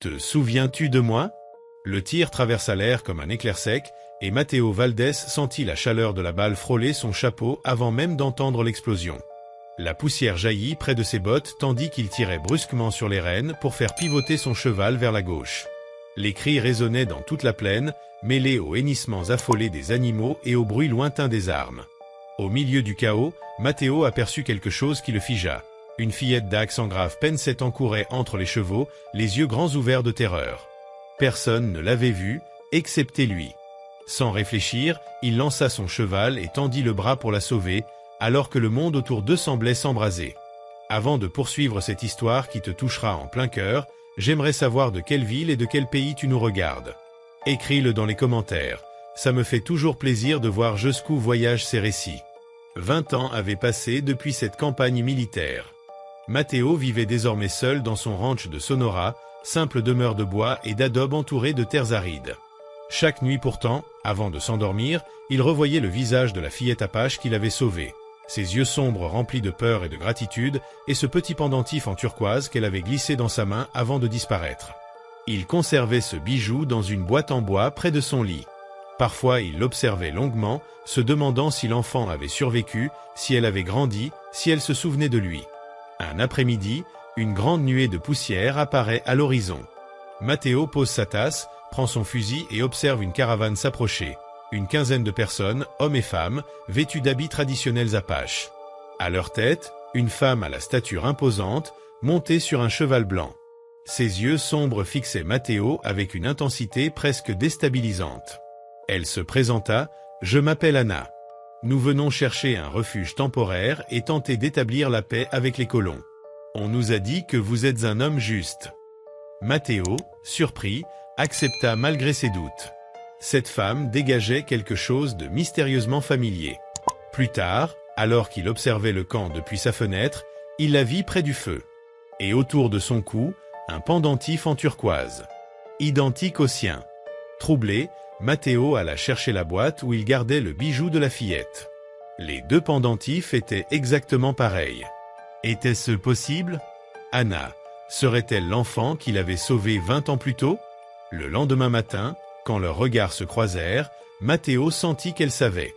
Te souviens-tu de moi? Le tir traversa l'air comme un éclair sec, et Matteo Valdés sentit la chaleur de la balle frôler son chapeau avant même d'entendre l'explosion. La poussière jaillit près de ses bottes tandis qu'il tirait brusquement sur les rênes pour faire pivoter son cheval vers la gauche. Les cris résonnaient dans toute la plaine, mêlés aux hennissements affolés des animaux et au bruit lointain des armes. Au milieu du chaos, Matteo aperçut quelque chose qui le figea. Une fillette d'accent grave pensait courait entre les chevaux, les yeux grands ouverts de terreur. Personne ne l'avait vue, excepté lui. Sans réfléchir, il lança son cheval et tendit le bras pour la sauver, alors que le monde autour d'eux semblait s'embraser. Avant de poursuivre cette histoire qui te touchera en plein cœur, j'aimerais savoir de quelle ville et de quel pays tu nous regardes. Écris-le dans les commentaires. Ça me fait toujours plaisir de voir jusqu'où voyagent ces récits. 20 ans avaient passé depuis cette campagne militaire. Matteo vivait désormais seul dans son ranch de Sonora, simple demeure de bois et d'adobe entourée de terres arides. Chaque nuit pourtant, avant de s'endormir, il revoyait le visage de la fillette apache qu'il avait sauvée, ses yeux sombres remplis de peur et de gratitude, et ce petit pendentif en turquoise qu'elle avait glissé dans sa main avant de disparaître. Il conservait ce bijou dans une boîte en bois près de son lit. Parfois il l'observait longuement, se demandant si l'enfant avait survécu, si elle avait grandi, si elle se souvenait de lui. Un après-midi, une grande nuée de poussière apparaît à l'horizon. Matteo pose sa tasse, prend son fusil et observe une caravane s'approcher. Une quinzaine de personnes, hommes et femmes, vêtus d'habits traditionnels apaches. À leur tête, une femme à la stature imposante, montée sur un cheval blanc. Ses yeux sombres fixaient Matteo avec une intensité presque déstabilisante. Elle se présenta, « Je m'appelle Anna. Nous venons chercher un refuge temporaire et tenter d'établir la paix avec les colons. On nous a dit que vous êtes un homme juste. » Matteo, surpris, accepta malgré ses doutes. Cette femme dégageait quelque chose de mystérieusement familier. Plus tard, alors qu'il observait le camp depuis sa fenêtre, il la vit près du feu. Et autour de son cou, un pendentif en turquoise. Identique au sien. Troublé, Matteo alla chercher la boîte où il gardait le bijou de la fillette. Les deux pendentifs étaient exactement pareils. Était-ce possible? Anna, serait-elle l'enfant qu'il avait sauvé 20 ans plus tôt? Le lendemain matin, quand leurs regards se croisèrent, Matteo sentit qu'elle savait.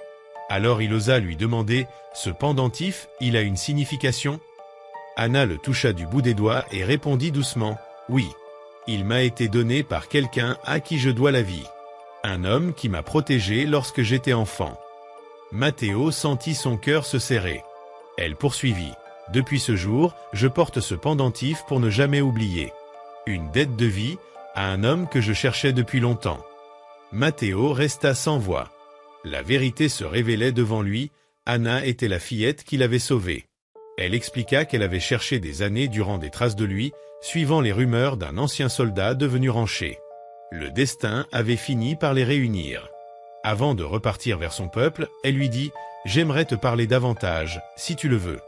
Alors il osa lui demander, « Ce pendentif, il a une signification ?» Anna le toucha du bout des doigts et répondit doucement, « Oui. Il m'a été donné par quelqu'un à qui je dois la vie. Un homme qui m'a protégé lorsque j'étais enfant. » Matteo sentit son cœur se serrer. Elle poursuivit, « Depuis ce jour, je porte ce pendentif pour ne jamais oublier. Une dette de vie à un homme que je cherchais depuis longtemps. » Matteo resta sans voix. La vérité se révélait devant lui, Anna était la fillette qu'il avait sauvée. Elle expliqua qu'elle avait cherché des années durant des traces de lui, suivant les rumeurs d'un ancien soldat devenu rancher. Le destin avait fini par les réunir. Avant de repartir vers son peuple, elle lui dit « J'aimerais te parler davantage, si tu le veux.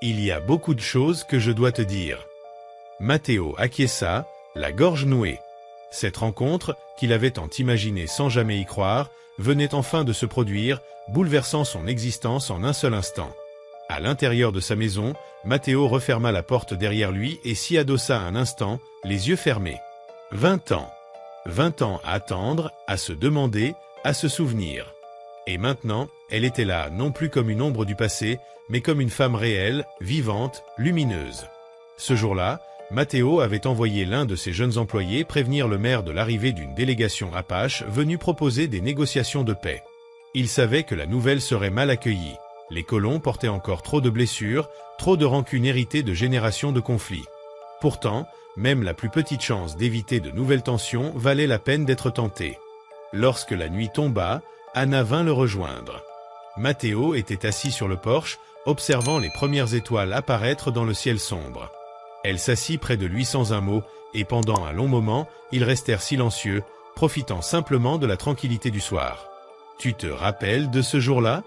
Il y a beaucoup de choses que je dois te dire. » Matteo acquiesça, la gorge nouée. Cette rencontre, qu'il avait tant imaginée sans jamais y croire, venait enfin de se produire, bouleversant son existence en un seul instant. À l'intérieur de sa maison, Matteo referma la porte derrière lui et s'y adossa un instant, les yeux fermés. 20 ans. 20 ans à attendre, à se demander, à se souvenir. Et maintenant, elle était là, non plus comme une ombre du passé, mais comme une femme réelle, vivante, lumineuse. Ce jour-là, Matteo avait envoyé l'un de ses jeunes employés prévenir le maire de l'arrivée d'une délégation apache venue proposer des négociations de paix. Il savait que la nouvelle serait mal accueillie. Les colons portaient encore trop de blessures, trop de rancune héritée de générations de conflits. Pourtant, même la plus petite chance d'éviter de nouvelles tensions valait la peine d'être tentée. Lorsque la nuit tomba, Anna vint le rejoindre. Matteo était assis sur le porche, observant les premières étoiles apparaître dans le ciel sombre. Elle s'assit près de lui sans un mot, et pendant un long moment, ils restèrent silencieux, profitant simplement de la tranquillité du soir. « Tu te rappelles de ce jour-là »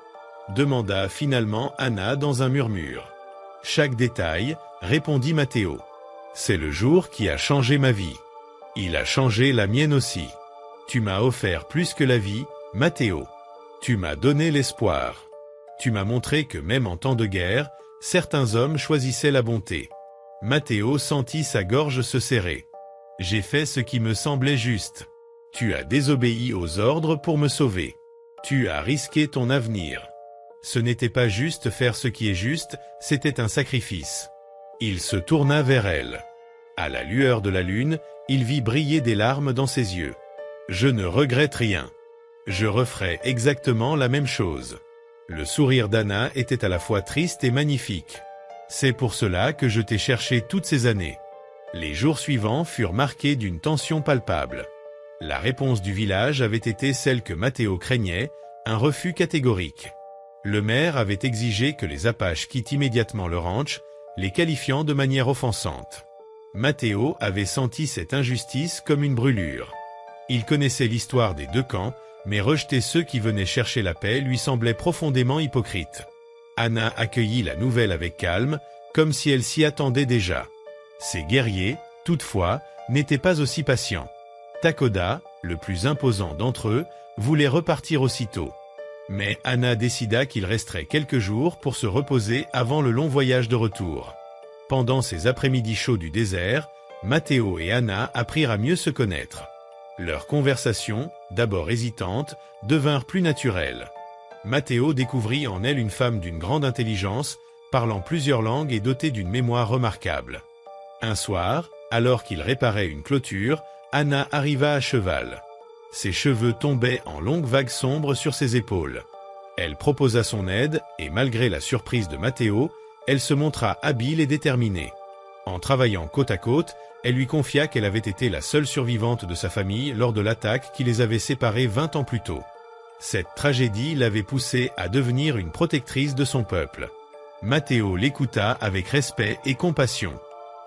demanda finalement Anna dans un murmure. « Chaque détail, » répondit Matteo. « C'est le jour qui a changé ma vie. Il a changé la mienne aussi. Tu m'as offert plus que la vie, Matteo. Tu m'as donné l'espoir. Tu m'as montré que même en temps de guerre, certains hommes choisissaient la bonté. » Matteo sentit sa gorge se serrer. « J'ai fait ce qui me semblait juste. Tu as désobéi aux ordres pour me sauver. Tu as risqué ton avenir. Ce n'était pas juste faire ce qui est juste, c'était un sacrifice. Il se tourna vers elle. À la lueur de la lune, il vit briller des larmes dans ses yeux. Je ne regrette rien. Je referai exactement la même chose. Le sourire d'Anna était à la fois triste et magnifique. C'est pour cela que je t'ai cherché toutes ces années. Les jours suivants furent marqués d'une tension palpable. La réponse du village avait été celle que Matteo craignait, un refus catégorique. Le maire avait exigé que les Apaches quittent immédiatement le ranch, les qualifiant de manière offensante. Matteo avait senti cette injustice comme une brûlure. Il connaissait l'histoire des deux camps, mais rejeter ceux qui venaient chercher la paix lui semblait profondément hypocrite. Anna accueillit la nouvelle avec calme, comme si elle s'y attendait déjà. Ces guerriers, toutefois, n'étaient pas aussi patients. Takoda, le plus imposant d'entre eux, voulait repartir aussitôt. Mais Anna décida qu'il resterait quelques jours pour se reposer avant le long voyage de retour. Pendant ces après-midi chauds du désert, Matteo et Anna apprirent à mieux se connaître. Leurs conversations, d'abord hésitantes, devinrent plus naturelles. Matteo découvrit en elle une femme d'une grande intelligence, parlant plusieurs langues et dotée d'une mémoire remarquable. Un soir, alors qu'il réparait une clôture, Anna arriva à cheval. Ses cheveux tombaient en longues vagues sombres sur ses épaules. Elle proposa son aide et malgré la surprise de Matteo, elle se montra habile et déterminée. En travaillant côte à côte, elle lui confia qu'elle avait été la seule survivante de sa famille lors de l'attaque qui les avait séparés 20 ans plus tôt. Cette tragédie l'avait poussée à devenir une protectrice de son peuple. Matteo l'écouta avec respect et compassion.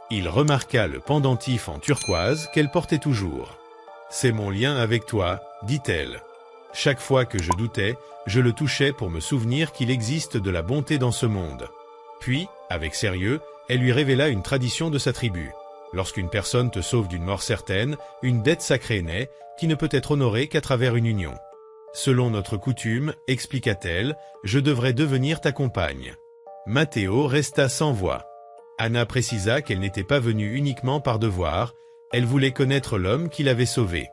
Il remarqua le pendentif en turquoise qu'elle portait toujours. « C'est mon lien avec toi, dit-elle. Chaque fois que je doutais, je le touchais pour me souvenir qu'il existe de la bonté dans ce monde. » Puis, avec sérieux, elle lui révéla une tradition de sa tribu. Lorsqu'une personne te sauve d'une mort certaine, une dette sacrée naît, qui ne peut être honorée qu'à travers une union. Selon notre coutume, expliqua-t-elle, je devrais devenir ta compagne. Matteo resta sans voix. Anna précisa qu'elle n'était pas venue uniquement par devoir, elle voulait connaître l'homme qui l'avait sauvé.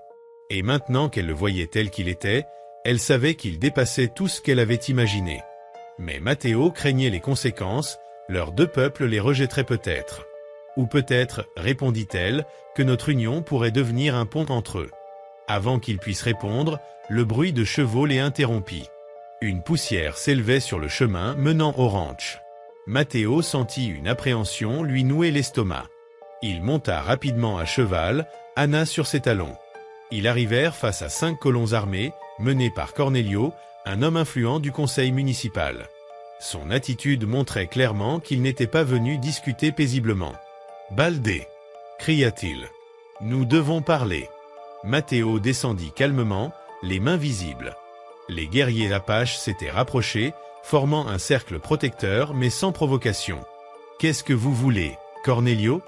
Et maintenant qu'elle le voyait tel qu'il était, elle savait qu'il dépassait tout ce qu'elle avait imaginé. Mais Matteo craignait les conséquences, leurs deux peuples les rejetteraient peut-être. Ou peut-être, répondit-elle, que notre union pourrait devenir un pont entre eux. Avant qu'il puisse répondre, le bruit de chevaux les interrompit. Une poussière s'élevait sur le chemin menant au ranch. Matteo sentit une appréhension lui nouer l'estomac. Il monta rapidement à cheval, Anna sur ses talons. Ils arrivèrent face à 5 colons armés, menés par Cornelio, un homme influent du conseil municipal. Son attitude montrait clairement qu'il n'était pas venu discuter paisiblement. « Baldé !» cria-t-il. « Nous devons parler. » Matteo descendit calmement, les mains visibles. Les guerriers Apaches s'étaient rapprochés, formant un cercle protecteur mais sans provocation. « Qu'est-ce que vous voulez, Cornelio ?»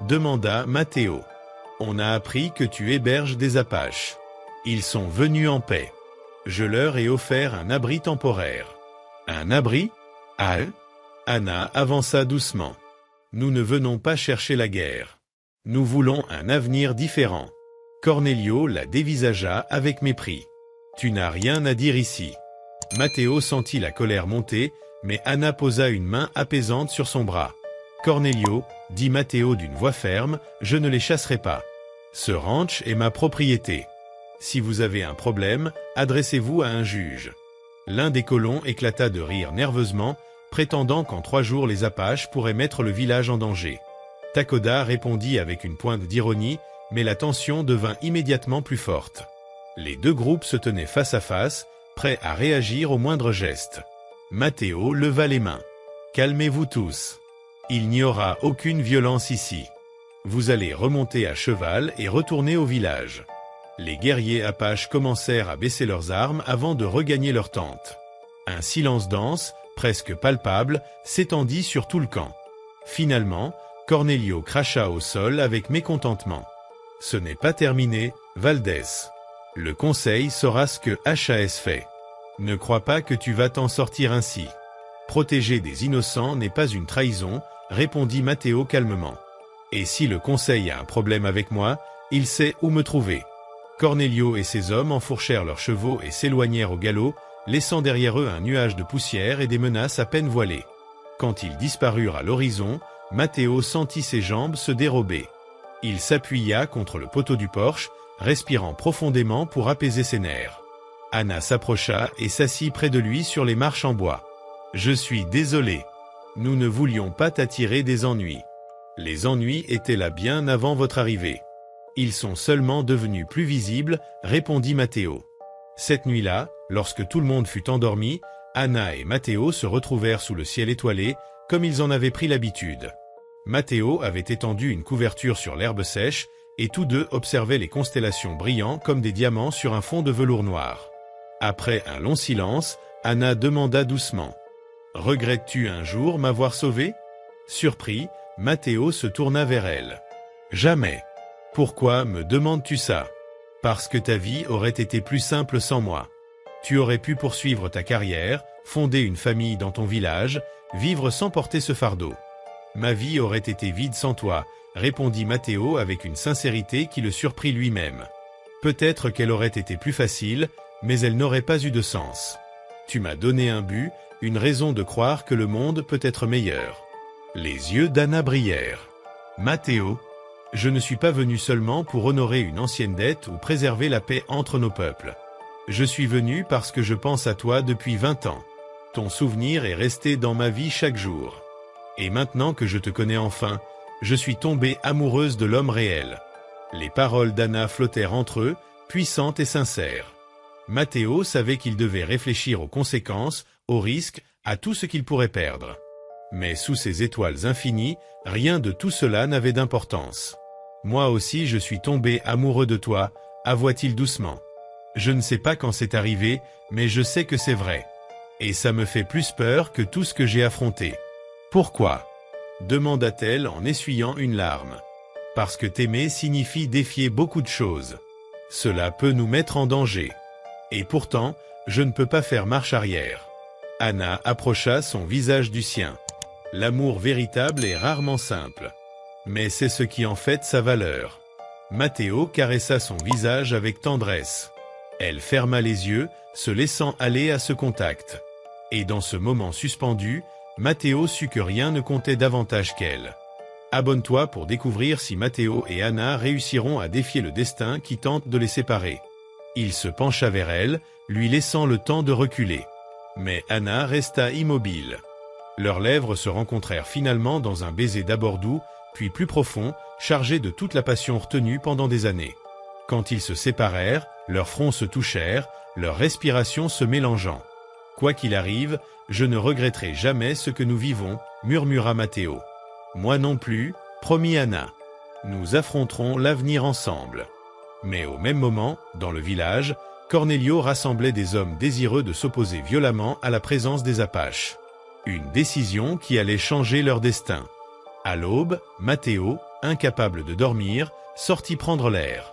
demanda Matteo. « On a appris que tu héberges des Apaches. Ils sont venus en paix. Je leur ai offert un abri temporaire. »« Un abri ? Ah ?» Anna avança doucement. « Nous ne venons pas chercher la guerre. Nous voulons un avenir différent. » Cornelio la dévisagea avec mépris. « Tu n'as rien à dire ici. » Matteo sentit la colère monter, mais Anna posa une main apaisante sur son bras. « Cornelio, dit Matteo d'une voix ferme, je ne les chasserai pas. Ce ranch est ma propriété. Si vous avez un problème, adressez-vous à un juge. » L'un des colons éclata de rire nerveusement, prétendant qu'en 3 jours les Apaches pourraient mettre le village en danger. Takoda répondit avec une pointe d'ironie, mais la tension devint immédiatement plus forte. Les deux groupes se tenaient face à face, prêts à réagir au moindre geste. Matteo leva les mains. « Calmez-vous tous. Il n'y aura aucune violence ici. Vous allez remonter à cheval et retourner au village. » Les guerriers Apaches commencèrent à baisser leurs armes avant de regagner leur tente. Un silence dense, presque palpable, s'étendit sur tout le camp. Finalement, Cornelio cracha au sol avec mécontentement. « Ce n'est pas terminé, Valdés. Le conseil saura ce que HAS fait. Ne crois pas que tu vas t'en sortir ainsi. Protéger des innocents n'est pas une trahison, répondit Matteo calmement. Et si le conseil a un problème avec moi, Il sait où me trouver. » Cornélio et ses hommes enfourchèrent leurs chevaux et s'éloignèrent au galop, laissant derrière eux un nuage de poussière et des menaces à peine voilées. Quand ils disparurent à l'horizon, Matteo sentit ses jambes se dérober. Il s'appuya contre le poteau du porche, respirant profondément pour apaiser ses nerfs. Anna s'approcha et s'assit près de lui sur les marches en bois. « Je suis désolé. Nous ne voulions pas t'attirer des ennuis. Les ennuis étaient là bien avant votre arrivée. Ils sont seulement devenus plus visibles, répondit Matteo. Cette nuit-là, lorsque tout le monde fut endormi, Anna et Matteo se retrouvèrent sous le ciel étoilé, comme ils en avaient pris l'habitude. Matteo avait étendu une couverture sur l'herbe sèche, et tous deux observaient les constellations brillant comme des diamants sur un fond de velours noir. Après un long silence, Anna demanda doucement. « Regrettes-tu un jour m'avoir sauvé ?» Surpris, Matteo se tourna vers elle. « Jamais. Pourquoi me demandes-tu ça ? Parce que ta vie aurait été plus simple sans moi. Tu aurais pu poursuivre ta carrière, fonder une famille dans ton village, vivre sans porter ce fardeau. Ma vie aurait été vide sans toi, répondit Matteo avec une sincérité qui le surprit lui-même. Peut-être qu'elle aurait été plus facile, mais elle n'aurait pas eu de sens. Tu m'as donné un but, une raison de croire que le monde peut être meilleur. » Les yeux d'Anna brillèrent. « Matteo, je ne suis pas venu seulement pour honorer une ancienne dette ou préserver la paix entre nos peuples. Je suis venu parce que je pense à toi depuis 20 ans. Ton souvenir est resté dans ma vie chaque jour. Et maintenant que je te connais enfin, je suis tombée amoureuse de l'homme réel. » Les paroles d'Anna flottèrent entre eux, puissantes et sincères. Matteo savait qu'il devait réfléchir aux conséquences, aux risques, à tout ce qu'il pourrait perdre. Mais sous ces étoiles infinies, rien de tout cela n'avait d'importance. « Moi aussi je suis tombé amoureux de toi », avoua-t-il doucement. « Je ne sais pas quand c'est arrivé, mais je sais que c'est vrai. Et ça me fait plus peur que tout ce que j'ai affronté. »« Pourquoi ?» demanda-t-elle en essuyant une larme. « Parce que t'aimer signifie défier beaucoup de choses. Cela peut nous mettre en danger. Et pourtant, je ne peux pas faire marche arrière. » Anna approcha son visage du sien. L'amour véritable est rarement simple. Mais c'est ce qui en fait sa valeur. Matteo caressa son visage avec tendresse. Elle ferma les yeux, se laissant aller à ce contact. Et dans ce moment suspendu, Matteo sut que rien ne comptait davantage qu'elle. Abonne-toi pour découvrir si Matteo et Anna réussiront à défier le destin qui tente de les séparer. Il se pencha vers elle, lui laissant le temps de reculer. Mais Anna resta immobile. Leurs lèvres se rencontrèrent finalement dans un baiser d'abord doux, puis plus profond, chargé de toute la passion retenue pendant des années. Quand ils se séparèrent, leurs fronts se touchèrent, leurs respirations se mélangeant. « Quoi qu'il arrive, je ne regretterai jamais ce que nous vivons, » murmura Matteo. « Moi non plus, promit Anna. Nous affronterons l'avenir ensemble. » Mais au même moment, dans le village, Cornélio rassemblait des hommes désireux de s'opposer violemment à la présence des Apaches. Une décision qui allait changer leur destin. À l'aube, Matteo, incapable de dormir, sortit prendre l'air.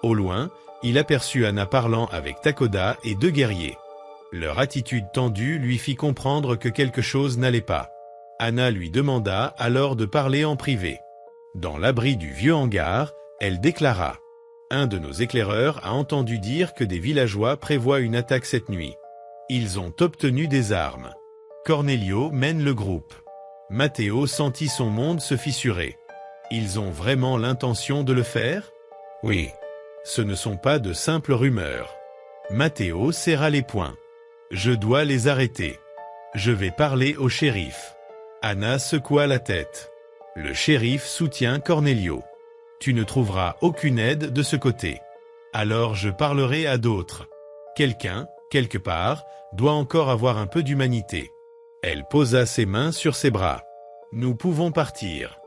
Au loin, il aperçut Anna parlant avec Takoda et 2 guerriers. Leur attitude tendue lui fit comprendre que quelque chose n'allait pas. Anna lui demanda alors de parler en privé. Dans l'abri du vieux hangar, elle déclara. Un de nos éclaireurs a entendu dire que des villageois prévoient une attaque cette nuit. Ils ont obtenu des armes. Cornélio mène le groupe. Matteo sentit son monde se fissurer. Ils ont vraiment l'intention de le faire? Oui. Ce ne sont pas de simples rumeurs. Matteo serra les poings. Je dois les arrêter. Je vais parler au shérif. Anna secoua la tête. Le shérif soutient Cornélio. Tu ne trouveras aucune aide de ce côté. Alors je parlerai à d'autres. Quelqu'un, quelque part, doit encore avoir un peu d'humanité. Elle posa ses mains sur ses bras. Nous pouvons partir.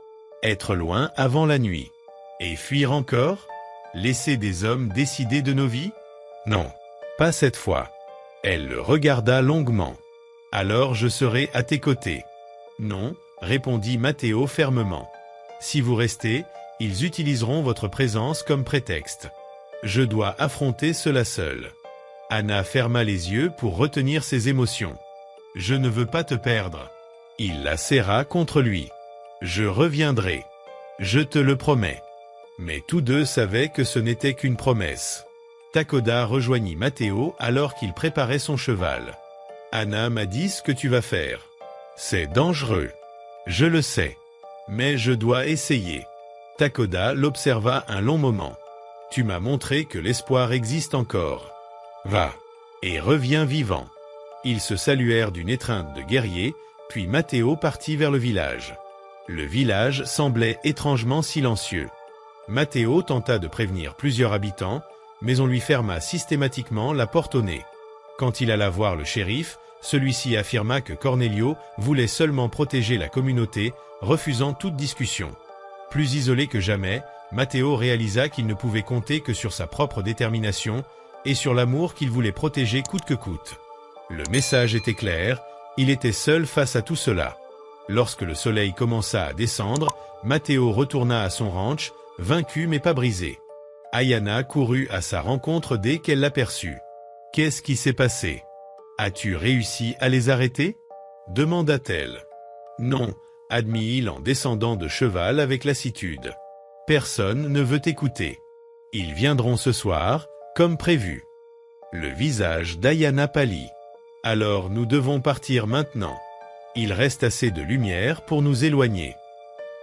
Être loin avant la nuit. Et fuir encore? Laisser des hommes décider de nos vies? Non, pas cette fois. Elle le regarda longuement. Alors je serai à tes côtés. Non, répondit Matteo fermement. Si vous restez, ils utiliseront votre présence comme prétexte. Je dois affronter cela seul. Anna ferma les yeux pour retenir ses émotions. Je ne veux pas te perdre. Il la serra contre lui. Je reviendrai. Je te le promets. Mais tous deux savaient que ce n'était qu'une promesse. Takoda rejoignit Mateo alors qu'il préparait son cheval. « Anna m'a dit ce que tu vas faire. C'est dangereux. Je le sais. Mais je dois essayer. » Takoda l'observa un long moment. « Tu m'as montré que l'espoir existe encore. Va. Et reviens vivant. » Ils se saluèrent d'une étreinte de guerrier, puis Mateo partit vers le village. Le village semblait étrangement silencieux. Mateo tenta de prévenir plusieurs habitants, mais on lui ferma systématiquement la porte au nez. Quand il alla voir le shérif, celui-ci affirma que Cornelio voulait seulement protéger la communauté, refusant toute discussion. Plus isolé que jamais, Mateo réalisa qu'il ne pouvait compter que sur sa propre détermination et sur l'amour qu'il voulait protéger coûte que coûte. Le message était clair, il était seul face à tout cela. Lorsque le soleil commença à descendre, Mateo retourna à son ranch, vaincu mais pas brisé. Ayana courut à sa rencontre dès qu'elle l'aperçut. « Qu'est-ce qui s'est passé? As-tu réussi à les arrêter ?» demanda-t-elle. « Non, » admit-il en descendant de cheval avec lassitude. « Personne ne veut t'écouter. Ils viendront ce soir, comme prévu. » Le visage d'Ayana pâlit. « Alors nous devons partir maintenant. Il reste assez de lumière pour nous éloigner. »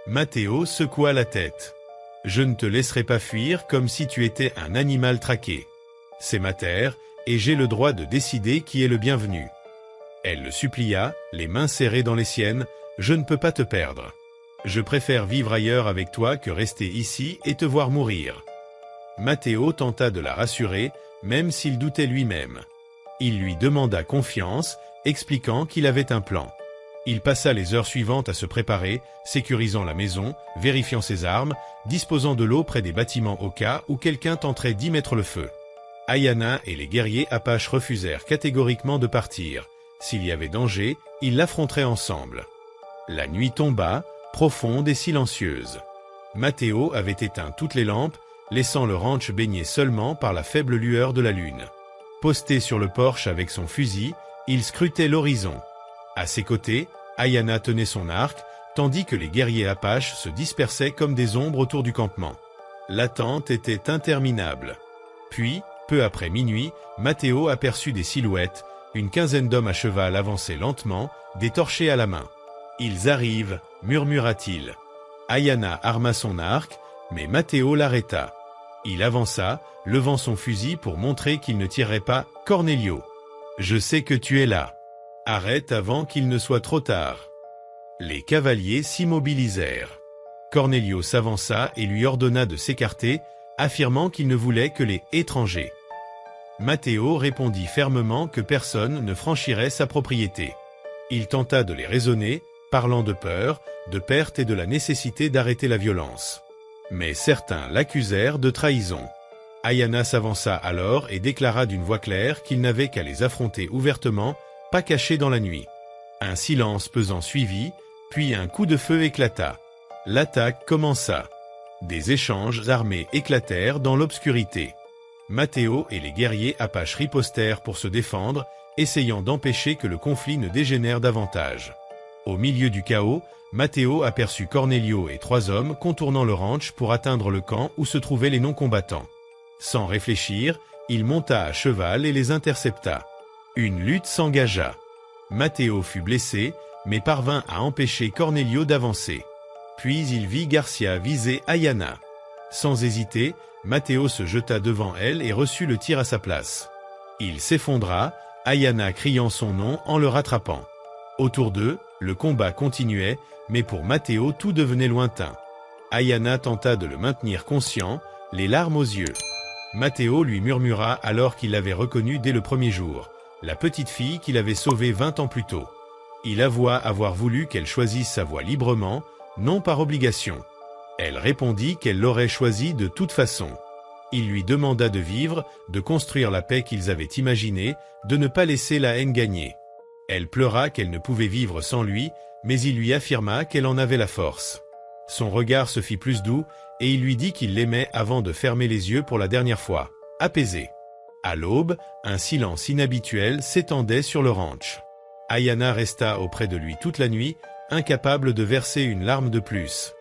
Mateo secoua la tête. « Je ne te laisserai pas fuir comme si tu étais un animal traqué. C'est ma terre, et j'ai le droit de décider qui est le bienvenu. » Elle le supplia, les mains serrées dans les siennes. « Je ne peux pas te perdre. Je préfère vivre ailleurs avec toi que rester ici et te voir mourir. » Mateo tenta de la rassurer, même s'il doutait lui-même. Il lui demanda confiance, expliquant qu'il avait un plan. Il passa les heures suivantes à se préparer, sécurisant la maison, vérifiant ses armes, disposant de l'eau près des bâtiments au cas où quelqu'un tenterait d'y mettre le feu. Ayana et les guerriers Apaches refusèrent catégoriquement de partir. S'il y avait danger, ils l'affronteraient ensemble. La nuit tomba, profonde et silencieuse. Mateo avait éteint toutes les lampes, laissant le ranch baigné seulement par la faible lueur de la lune. Posté sur le porche avec son fusil, il scrutait l'horizon. À ses côtés, Ayana tenait son arc, tandis que les guerriers Apaches se dispersaient comme des ombres autour du campement. L'attente était interminable. Puis, peu après minuit, Mateo aperçut des silhouettes, une quinzaine d'hommes à cheval avançaient lentement, des torchets à la main. « Ils arrivent » murmura-t-il. Ayana arma son arc, mais Mateo l'arrêta. Il avança, levant son fusil pour montrer qu'il ne tirerait pas. « Cornelio, je sais que tu es là. Arrête avant qu'il ne soit trop tard. » Les cavaliers s'immobilisèrent. Cornelio s'avança et lui ordonna de s'écarter, affirmant qu'il ne voulait que les étrangers. Mateo répondit fermement que personne ne franchirait sa propriété. Il tenta de les raisonner, parlant de peur, de perte et de la nécessité d'arrêter la violence. Mais certains l'accusèrent de trahison. Ayana s'avança alors et déclara d'une voix claire qu'il n'avait qu'à les affronter ouvertement, pas cachés dans la nuit. Un silence pesant suivit, puis un coup de feu éclata. L'attaque commença. Des échanges armés éclatèrent dans l'obscurité. Mateo et les guerriers Apaches ripostèrent pour se défendre, essayant d'empêcher que le conflit ne dégénère davantage. Au milieu du chaos, Mateo aperçut Cornelio et 3 hommes contournant le ranch pour atteindre le camp où se trouvaient les non-combattants. Sans réfléchir, il monta à cheval et les intercepta. Une lutte s'engagea. Mateo fut blessé, mais parvint à empêcher Cornelio d'avancer. Puis il vit Garcia viser Ayana. Sans hésiter, Mateo se jeta devant elle et reçut le tir à sa place. Il s'effondra, Ayana criant son nom en le rattrapant. Autour d'eux, le combat continuait, mais pour Mateo tout devenait lointain. Ayana tenta de le maintenir conscient, les larmes aux yeux. Mateo lui murmura alors qu'il l'avait reconnue dès le premier jour, la petite fille qu'il avait sauvée 20 ans plus tôt. Il avoua avoir voulu qu'elle choisisse sa voie librement, non par obligation. Elle répondit qu'elle l'aurait choisie de toute façon. Il lui demanda de vivre, de construire la paix qu'ils avaient imaginée, de ne pas laisser la haine gagner. Elle pleura qu'elle ne pouvait vivre sans lui, mais il lui affirma qu'elle en avait la force. Son regard se fit plus doux, et il lui dit qu'il l'aimait avant de fermer les yeux pour la dernière fois, apaisé. À l'aube, un silence inhabituel s'étendait sur le ranch. Ayana resta auprès de lui toute la nuit, incapable de verser une larme de plus.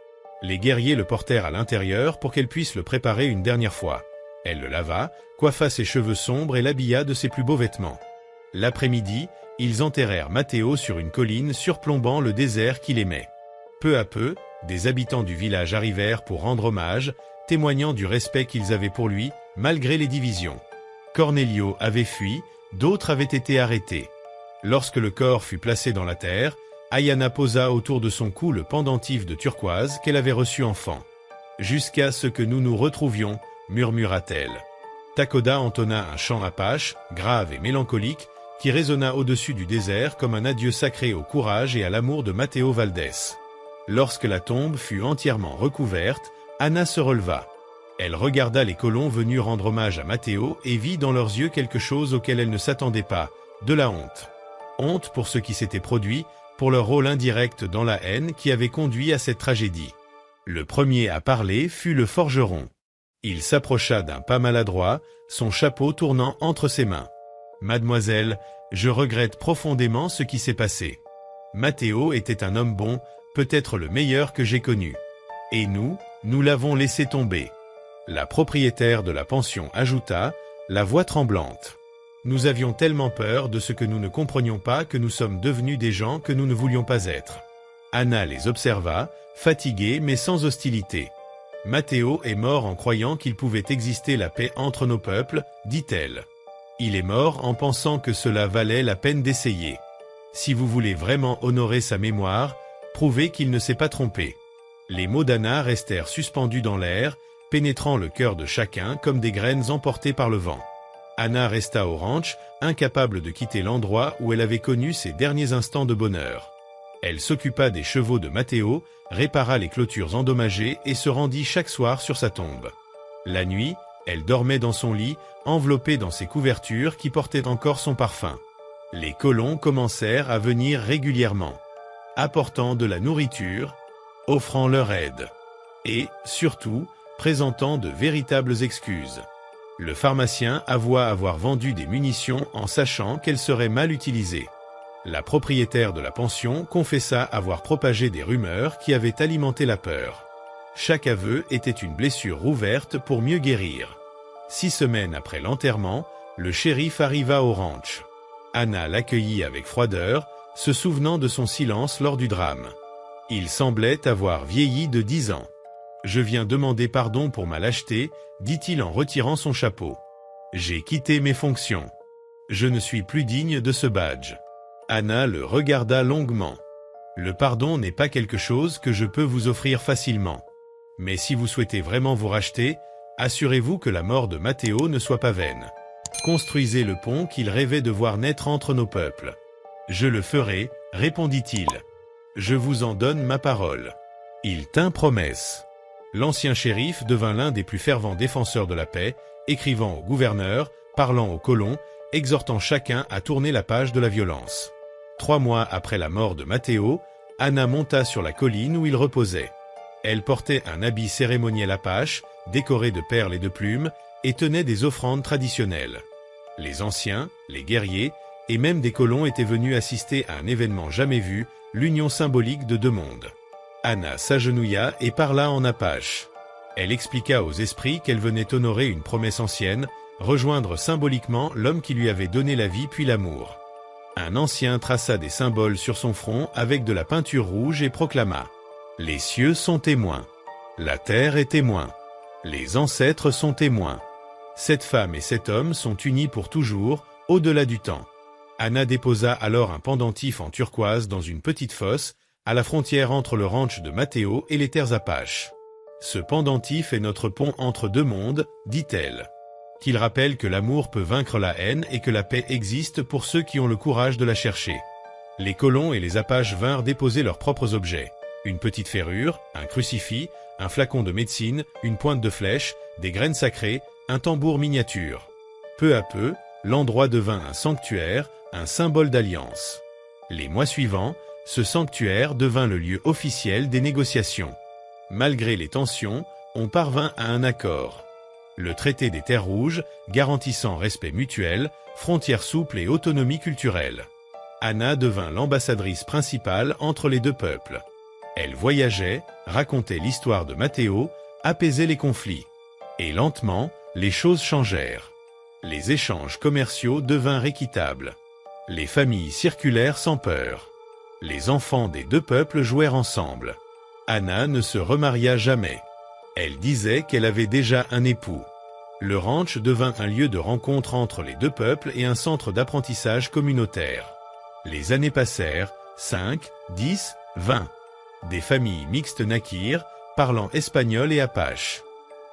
Les guerriers le portèrent à l'intérieur pour qu'elle puisse le préparer une dernière fois. Elle le lava, coiffa ses cheveux sombres et l'habilla de ses plus beaux vêtements. L'après-midi, ils enterrèrent Matteo sur une colline surplombant le désert qu'il aimait. Peu à peu, des habitants du village arrivèrent pour rendre hommage, témoignant du respect qu'ils avaient pour lui, malgré les divisions. Cornelio avait fui, d'autres avaient été arrêtés. Lorsque le corps fut placé dans la terre, Ayana posa autour de son cou le pendentif de turquoise qu'elle avait reçu enfant. « Jusqu'à ce que nous nous retrouvions », murmura-t-elle. Takoda entonna un chant apache, grave et mélancolique, qui résonna au-dessus du désert comme un adieu sacré au courage et à l'amour de Matteo Valdés. Lorsque la tombe fut entièrement recouverte, Anna se releva. Elle regarda les colons venus rendre hommage à Matteo et vit dans leurs yeux quelque chose auquel elle ne s'attendait pas, de la honte. Honte pour ce qui s'était produit, pour leur rôle indirect dans la haine qui avait conduit à cette tragédie. Le premier à parler fut le forgeron. Il s'approcha d'un pas maladroit, son chapeau tournant entre ses mains. « Mademoiselle, je regrette profondément ce qui s'est passé. Matteo était un homme bon, peut-être le meilleur que j'ai connu. Et nous l'avons laissé tomber. » La propriétaire de la pension ajouta, la voix tremblante. « Nous avions tellement peur de ce que nous ne comprenions pas que nous sommes devenus des gens que nous ne voulions pas être. » Anna les observa, fatiguée mais sans hostilité. « Matteo est mort en croyant qu'il pouvait exister la paix entre nos peuples, dit-elle. Il est mort en pensant que cela valait la peine d'essayer. Si vous voulez vraiment honorer sa mémoire, prouvez qu'il ne s'est pas trompé. » Les mots d'Anna restèrent suspendus dans l'air, pénétrant le cœur de chacun comme des graines emportées par le vent. Anna resta au ranch, incapable de quitter l'endroit où elle avait connu ses derniers instants de bonheur. Elle s'occupa des chevaux de Matteo, répara les clôtures endommagées et se rendit chaque soir sur sa tombe. La nuit, elle dormait dans son lit, enveloppée dans ses couvertures qui portaient encore son parfum. Les colons commencèrent à venir régulièrement, apportant de la nourriture, offrant leur aide, et, surtout, présentant de véritables excuses. Le pharmacien avoua avoir vendu des munitions en sachant qu'elles seraient mal utilisées. La propriétaire de la pension confessa avoir propagé des rumeurs qui avaient alimenté la peur. Chaque aveu était une blessure rouverte pour mieux guérir. 6 semaines après l'enterrement, le shérif arriva au ranch. Anna l'accueillit avec froideur, se souvenant de son silence lors du drame. Il semblait avoir vieilli de 10 ans. « Je viens demander pardon pour ma lâcheté », dit-il en retirant son chapeau. « J'ai quitté mes fonctions. Je ne suis plus digne de ce badge. » Anna le regarda longuement. « Le pardon n'est pas quelque chose que je peux vous offrir facilement. Mais si vous souhaitez vraiment vous racheter, assurez-vous que la mort de Matteo ne soit pas vaine. Construisez le pont qu'il rêvait de voir naître entre nos peuples. »« Je le ferai, » répondit-il. « Je vous en donne ma parole. » Il tint promesse. L'ancien shérif devint l'un des plus fervents défenseurs de la paix, écrivant au gouverneur, parlant aux colons, exhortant chacun à tourner la page de la violence. 3 mois après la mort de Matteo, Anna monta sur la colline où il reposait. Elle portait un habit cérémoniel apache, décoré de perles et de plumes, et tenait des offrandes traditionnelles. Les anciens, les guerriers, et même des colons étaient venus assister à un événement jamais vu, l'union symbolique de 2 mondes. Anna s'agenouilla et parla en apache. Elle expliqua aux esprits qu'elle venait honorer une promesse ancienne, rejoindre symboliquement l'homme qui lui avait donné la vie puis l'amour. Un ancien traça des symboles sur son front avec de la peinture rouge et proclama « Les cieux sont témoins. La terre est témoin. Les ancêtres sont témoins. Cette femme et cet homme sont unis pour toujours, au-delà du temps. » Anna déposa alors un pendentif en turquoise dans une petite fosse, à la frontière entre le ranch de Matteo et les terres apaches. « Ce pendentif est notre pont entre 2 mondes, dit-elle. Qu'il rappelle que l'amour peut vaincre la haine et que la paix existe pour ceux qui ont le courage de la chercher. » Les colons et les apaches vinrent déposer leurs propres objets. Une petite ferrure, un crucifix, un flacon de médecine, une pointe de flèche, des graines sacrées, un tambour miniature. Peu à peu, l'endroit devint un sanctuaire, un symbole d'alliance. Les mois suivants, ce sanctuaire devint le lieu officiel des négociations. Malgré les tensions, on parvint à un accord. Le traité des Terres Rouges, garantissant respect mutuel, frontières souples et autonomie culturelle. Anna devint l'ambassadrice principale entre les 2 peuples. Elle voyageait, racontait l'histoire de Matteo, apaisait les conflits. Et lentement, les choses changèrent. Les échanges commerciaux devinrent équitables. Les familles circulèrent sans peur. Les enfants des deux peuples jouèrent ensemble. Anna ne se remaria jamais. Elle disait qu'elle avait déjà un époux. Le ranch devint un lieu de rencontre entre les deux peuples et un centre d'apprentissage communautaire. Les années passèrent, 5, 10, 20. Des familles mixtes naquirent, parlant espagnol et apache.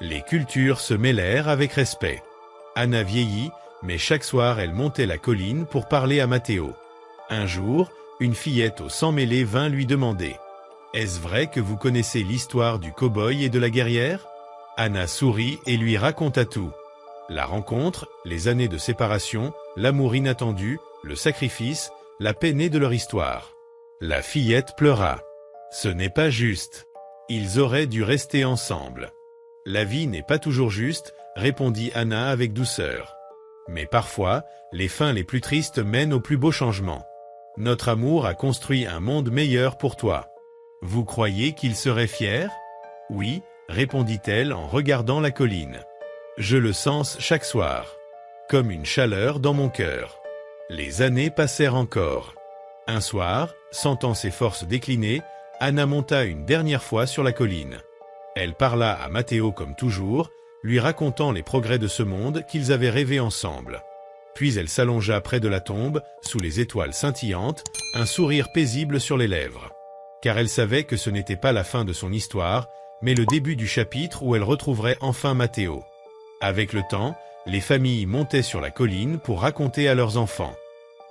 Les cultures se mêlèrent avec respect. Anna vieillit, mais chaque soir elle montait la colline pour parler à Matteo. Un jour, une fillette au sang mêlé vint lui demander « Est-ce vrai que vous connaissez l'histoire du cow-boy et de la guerrière ?» Anna sourit et lui raconta tout. La rencontre, les années de séparation, l'amour inattendu, le sacrifice, la paix née de leur histoire. La fillette pleura. Ce n'est pas juste. Ils auraient dû rester ensemble. La vie n'est pas toujours juste, répondit Anna avec douceur. Mais parfois, les fins les plus tristes mènent aux plus beaux changements. Notre amour a construit un monde meilleur pour toi. Vous croyez qu'il serait fier? Oui, répondit-elle en regardant la colline. Je le sens chaque soir, comme une chaleur dans mon cœur. Les années passèrent encore. Un soir, sentant ses forces décliner, Anna monta une dernière fois sur la colline. Elle parla à Matteo comme toujours, lui racontant les progrès de ce monde qu'ils avaient rêvé ensemble. Puis elle s'allongea près de la tombe, sous les étoiles scintillantes, un sourire paisible sur les lèvres. Car elle savait que ce n'était pas la fin de son histoire, mais le début du chapitre où elle retrouverait enfin Matteo. Avec le temps, les familles montaient sur la colline pour raconter à leurs enfants.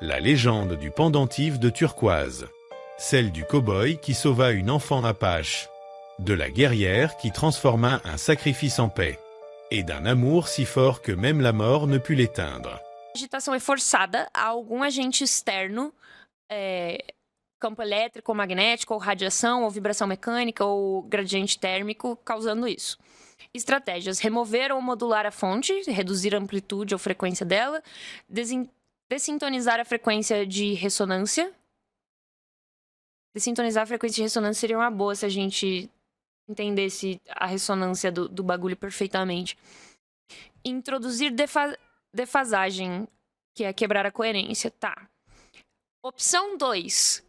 La légende du pendentif de turquoise. Celle du cow-boy qui sauva une enfant apache. De la guerrière qui transforma un sacrifice en paix. Et d'un amour si fort que même la mort ne put l'éteindre. Agitação é forçada a algum agente externo, campo elétrico, ou magnético, ou radiação, ou vibração mecânica, ou gradiente térmico, causando isso. Estratégias: remover ou modular a fonte, reduzir a amplitude ou frequência dela, dessintonizar a frequência de ressonância. Dessintonizar a frequência de ressonância seria uma boa se a gente entendesse a ressonância do bagulho perfeitamente. Introduzir defasagem, que é quebrar a coerência, tá. Opção 2.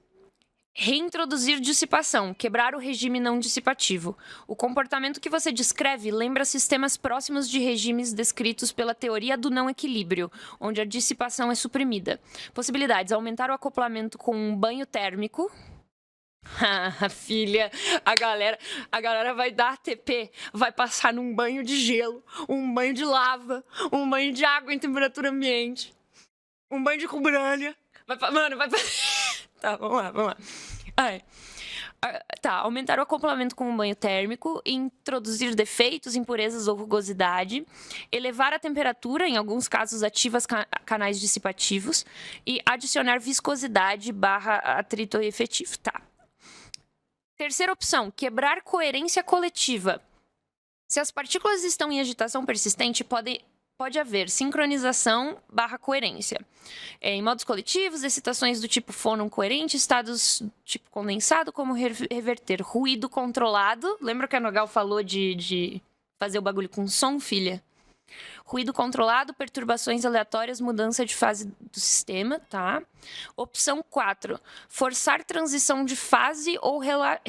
Reintroduzir dissipação, quebrar o regime não dissipativo. O comportamento que você descreve lembra sistemas próximos de regimes descritos pela teoria do não equilíbrio, onde a dissipação é suprimida. Possibilidades: aumentar o acoplamento com um banho térmico. Ah, filha, a galera vai dar TP, vai passar num banho de gelo, um banho de lava, um banho de água em temperatura ambiente, um banho de cubrânia. Mano, vai... Tá, vamos lá. Tá, aumentar o acoplamento com um banho térmico, introduzir defeitos, impurezas ou rugosidade, elevar a temperatura, em alguns casos ativas canais dissipativos, e adicionar viscosidade / atrito efetivo, tá. Terceira opção, quebrar coerência coletiva. Se as partículas estão em agitação persistente, pode haver sincronização / coerência. Em modos coletivos, excitações do tipo fônon coerente, estados do tipo condensado, como reverter ruído controlado. Lembra que a Nogal falou de fazer o bagulho com som, filha? Ruído controlado, perturbações aleatórias, mudança de fase do sistema, tá? Opção 4. Forçar transição de fase ou